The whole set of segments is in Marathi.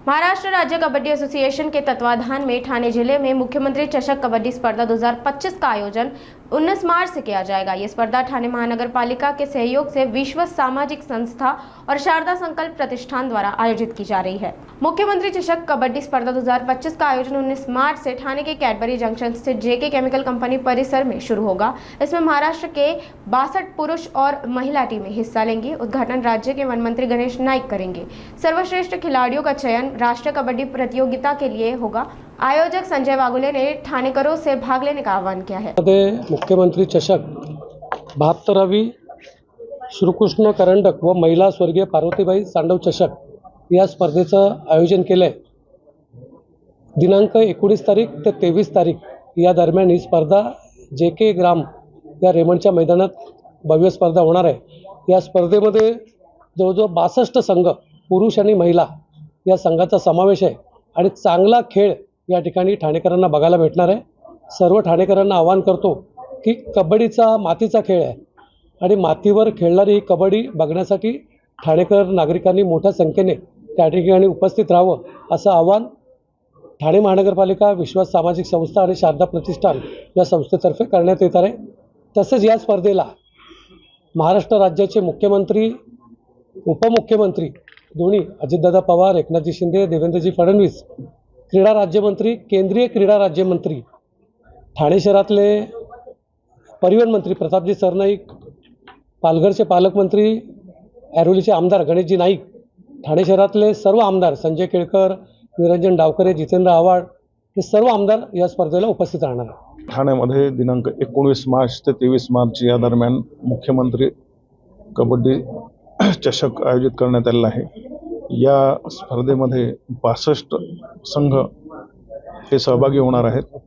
महाराष्ट्र राज्य कबड्डी एसोसिएशन के तत्वाधान में ठाणे जिले में मुख्यमंत्री चषक कबड्डी स्पर्धा 2025 का आयोजन 19 मार्च से किया जाएगा। ये स्पर्धा ठाणे महानगर पालिका के सहयोग से विश्व सामाजिक संस्था और शारदा संकल्प प्रतिष्ठान द्वारा आयोजित की जा रही है। मुख्यमंत्री चषक कबड्डी स्पर्धा 2025 का आयोजन 19 मार्च से ठाणे के कैडबरी जंक्शन स्थित जेके केमिकल कंपनी परिसर में शुरू होगा। इसमें महाराष्ट्र के 62 पुरुष और महिला टीमें हिस्सा लेंगी। उद्घाटन राज्य के वन मंत्री गणेश नाइक करेंगे। सर्वश्रेष्ठ खिलाड़ियों का चयन राष्ट्रीय कबड्डी प्रतियोगिता के लिए होगा। आयोजक संजय वागुले ने ठाणेकरों से भाग लेने का आह्वान किया है। मुख्यमंत्री चषक 72वी श्रीकृष्ण करंडक व महिला स्वर्गीय पार्वतीबाई सांडव चषक या स्पर्धेचं आयोजन केलंय। दिनांक 19 तारीख ते 23 तारीख या दरम्यान ही स्पर्धा जेके ग्राम या रेमंडच्या मैदानात भव्य स्पर्धा होणार आहे। या स्पर्धेमध्ये जवळजवळ 62 संघ पुरुष आणि महिला या संघाचा समावेश आहे आणि चांगला खेळ या ठिकाणी ठाणेकरांना बघायला भेटणार आहे। सर्व ठाणेकरांना आवाहन करतो की कबड्डीचा मातीचा खेळ आहे आणि मातीवर खेळणारी ही कबड्डी बघण्यासाठी ठाणेकर नागरिकांनी मोठ्या संख्येने त्या ठिकाणी उपस्थित राहावं असं आवाहन ठाणे महानगरपालिका, विश्वास सामाजिक संस्था आणि शारदा प्रतिष्ठान या संस्थेतर्फे करण्यात येत आहे। तसेच या स्पर्धेला महाराष्ट्र राज्याचे मुख्यमंत्री, उपमुख्यमंत्री दोन्ही अजितदादा पवार, एकनाथजी शिंदे, देवेंद्रजी फडणवीस, क्रीडा राज्यमंत्री, केंद्रीय क्रीडा राज्यमंत्री, ठाणे शहरातले परिवहन मंत्री प्रतापजी सरनाईक, पालघरचे पालकमंत्री, ऐरोलीचे आमदार गणेशजी नाईक, ठाणे शहरातले सर्व आमदार संजय केळकर, निरंजन डावकरे, जितेंद्र आव्हाड हे सर्व आमदार या स्पर्धेला उपस्थित राहणार आहेत। ठाण्यामध्ये दिनांक 19 मार्च ते 23 मार्च या दरम्यान मुख्यमंत्री कबड्डी चषक आयोजित करण्यात आलेला आहे। या स्पर्धेमध्ये 62 संघ हे सहभागी होणार आहेत।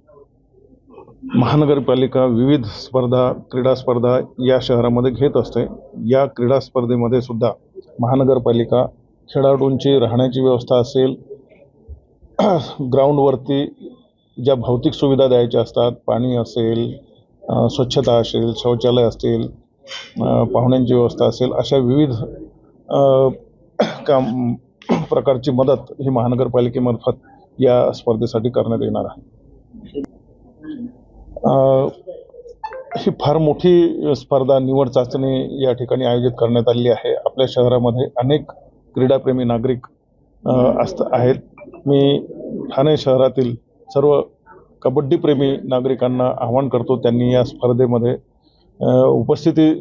महानगरपालिका विविध स्पर्धा, क्रीडा स्पर्धा या शहरामध्ये घेत असते। या क्रीडा स्पर्धेमध्ये सुद्धा महानगरपालिका खेळाडूंची राहण्याची व्यवस्था असेल, ग्राउंडवरती ज्या भौतिक सुविधा द्यायच्या असतात, पाणी असेल, स्वच्छता असेल, शौचालय असतील, पाहुण्यांची व्यवस्था असेल, अशा विविध प्रकारची मदत ही महानगरपालिकेमार्फत या स्पर्धेसाठी करण्यात येणार आहे। ही फार मोठी स्पर्धा, निवड चाचणी या ठिकाणी आयोजित करण्यात आलेली आहे। आपल्या शहरामध्ये अनेक क्रीडाप्रेमी नागरिक आहेत। मी ठाणे शहरातील सर्व कबड्डीप्रेमी नागरिकांना आवाहन करतो, त्यांनी या स्पर्धेमध्ये उपस्थिती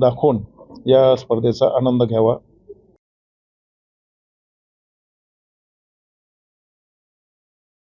दाखवून या स्पर्धेचा आनंद घ्यावा।